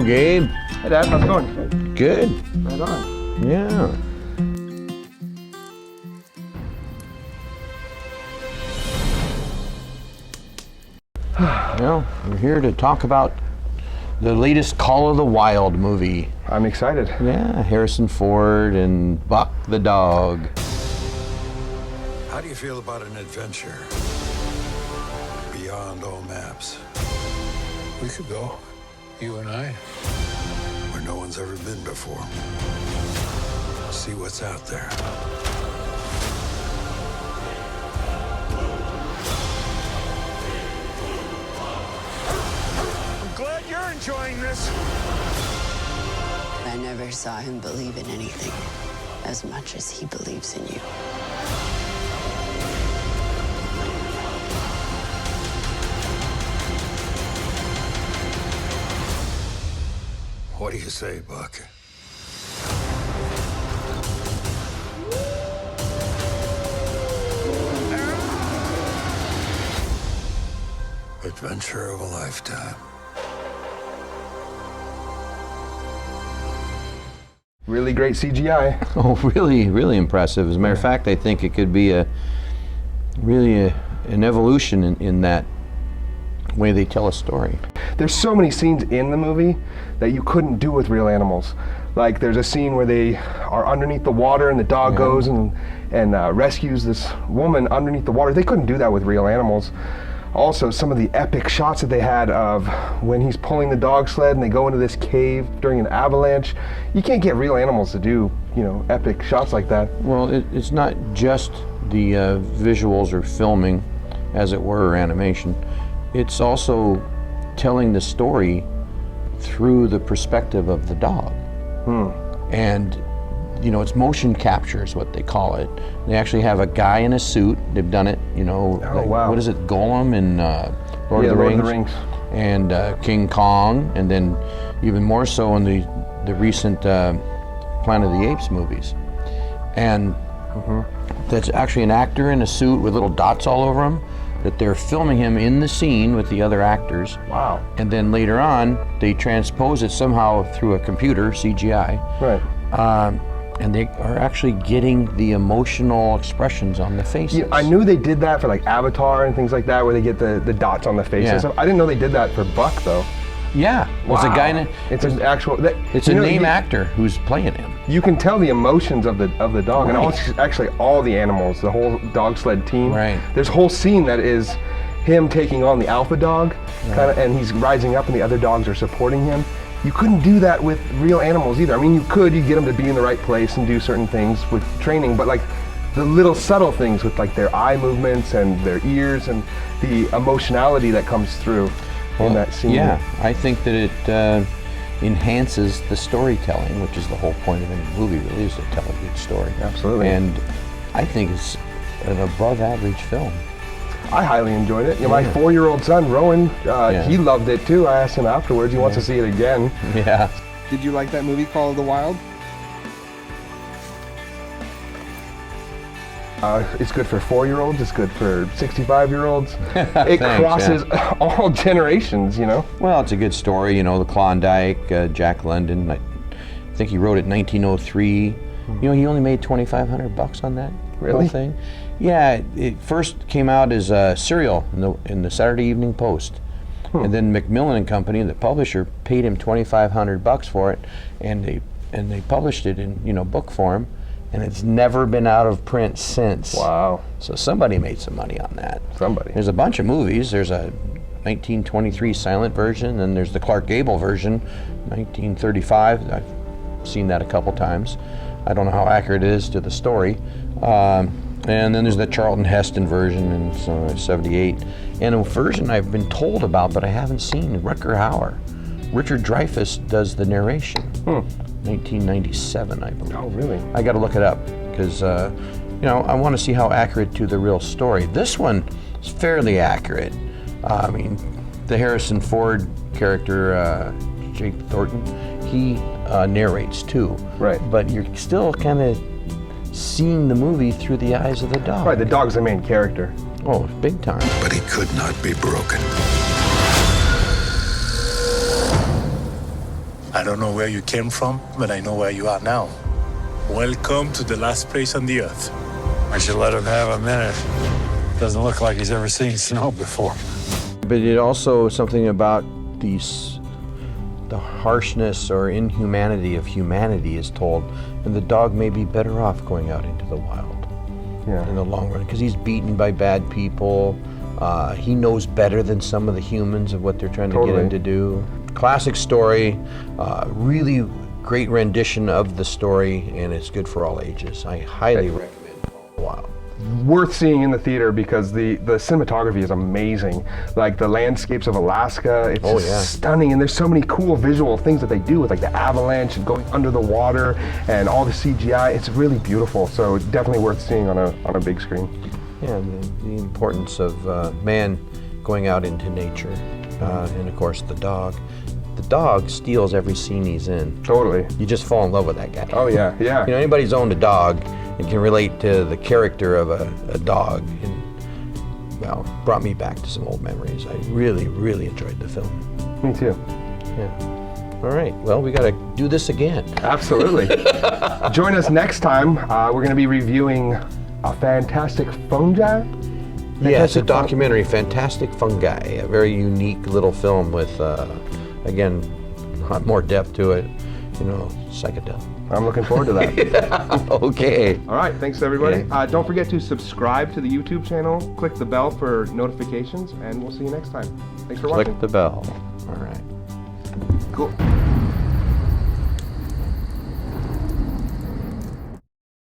Gabe. Hey, Dad. How's it going? Good. Right on. Yeah. Well, we're here to talk about the latest Call of the Wild movie. I'm excited. Yeah, Harrison Ford and Buck the dog. How do you feel about an adventure beyond all maps? We could go, you and I, where no one's ever been before. See what's out there. I'm glad you're enjoying this. I never saw him believe in anything as much as he believes in you. What do you say, Buck? Adventure of a lifetime. Really great CGI. Oh, really impressive. As a matter of fact, I think it could be an evolution in that way they tell a story. There's so many scenes in the movie that you couldn't do with real animals. Like there's a scene where they are underneath the water and the dog goes and rescues this woman underneath the water. They couldn't do that with real animals. Also, some of the epic shots that they had of when he's pulling the dog sled and they go into this cave during an avalanche. You can't get real animals to do, epic shots like that. Well, it's not just the visuals or filming, as it were, or animation. It's also telling the story through the perspective of the dog. And it's motion capture is what they call it. They actually have a guy in a suit. They've done it, wow. What is it, Gollum in Lord of the Rings? And King Kong, and then even more so in the recent Planet of the Apes movies. And that's actually an actor in a suit with little dots all over him, that they're filming him in the scene with the other actors. Wow. And then later on, they transpose it somehow through a computer, CGI. Right. And they are actually getting the emotional expressions on the faces. I knew they did that for like Avatar and things like that, where they get the dots on the faces. Yeah. I didn't know they did that for Buck though. Yeah, well, it's a guy in it. It's an actual. It's a name actor who's playing him. You can tell the emotions of the dog, Right. and actually all the animals, the whole dog sled team. Right. There's a whole scene that is him taking on the alpha dog, and he's rising up, and the other dogs are supporting him. You couldn't do that with real animals either. I mean, you get them to be in the right place and do certain things with training, but like the little subtle things with like their eye movements and their ears and the emotionality that comes through in that scene. Yeah, I think that it enhances the storytelling, which is the whole point of any movie, really, is to tell a good story. Absolutely. And I think it's an above average film. I highly enjoyed it. My 4-year-old son, Rowan, he loved it too. I asked him afterwards, he wants to see it again. Yeah. Did you like that movie, Call of the Wild? It's good for 4-year-olds, it's good for 65-year-olds. It crosses all generations, Well, it's a good story, the Klondike, Jack London. I think he wrote it in 1903. He only made $2,500 on that whole thing. Yeah, it first came out as a serial in the Saturday Evening Post. And then Macmillan and Company, the publisher, paid him $2,500 for it, and they published it in book form. And it's never been out of print since. Wow. So somebody made some money on that. Somebody. There's a bunch of movies. There's a 1923 silent version, and there's the Clark Gable version, 1935. I've seen that a couple times. I don't know how accurate it is to the story. And then there's the Charlton Heston version in 78. And a version I've been told about, but I haven't seen, Rutger Hauer. Richard Dreyfuss does the narration. 1997, I believe. Oh, really? I got to look it up because, I want to see how accurate to the real story. This one is fairly accurate. I mean, the Harrison Ford character, Jake Thornton, he narrates too. Right. But you're still kind of seeing the movie through the eyes of the dog. Right, the dog's the main character. Oh, big time. But he could not be broken. I don't know where you came from, but I know where you are now. Welcome to the last place on the earth. I should let him have a minute. Doesn't look like he's ever seen snow before. But it also something about the harshness or inhumanity of humanity is told, and the dog may be better off going out into the wild in the long run, because he's beaten by bad people. He knows better than some of the humans of what they're trying to get him to do. Classic story, really great rendition of the story, and it's good for all ages. I highly recommend Wild. Worth seeing in the theater because the cinematography is amazing. Like the landscapes of Alaska, it's just stunning, and there's so many cool visual things that they do with like the avalanche and going under the water and all the CGI. It's really beautiful, so definitely worth seeing on a big screen. Yeah, the importance of man going out into nature, and of course the dog. The dog steals every scene he's in. Totally. You just fall in love with that guy. Oh yeah, yeah. You know, anybody who's owned a dog and can relate to the character of a dog, and well, brought me back to some old memories. I really, really enjoyed the film. Me too. Yeah. All right, well, we gotta do this again. Absolutely. Join us next time. We're gonna be reviewing A Fantastic Fungi? Yeah, it's a documentary, Fantastic Fungi, a very unique little film with, again, a lot more depth to it, you know, psychedelic. I'm looking forward to that. Okay. All right, thanks everybody. Yeah. Don't forget to subscribe to the YouTube channel, click the bell for notifications, and we'll see you next time. Thanks for watching. Click the bell. All right. Cool.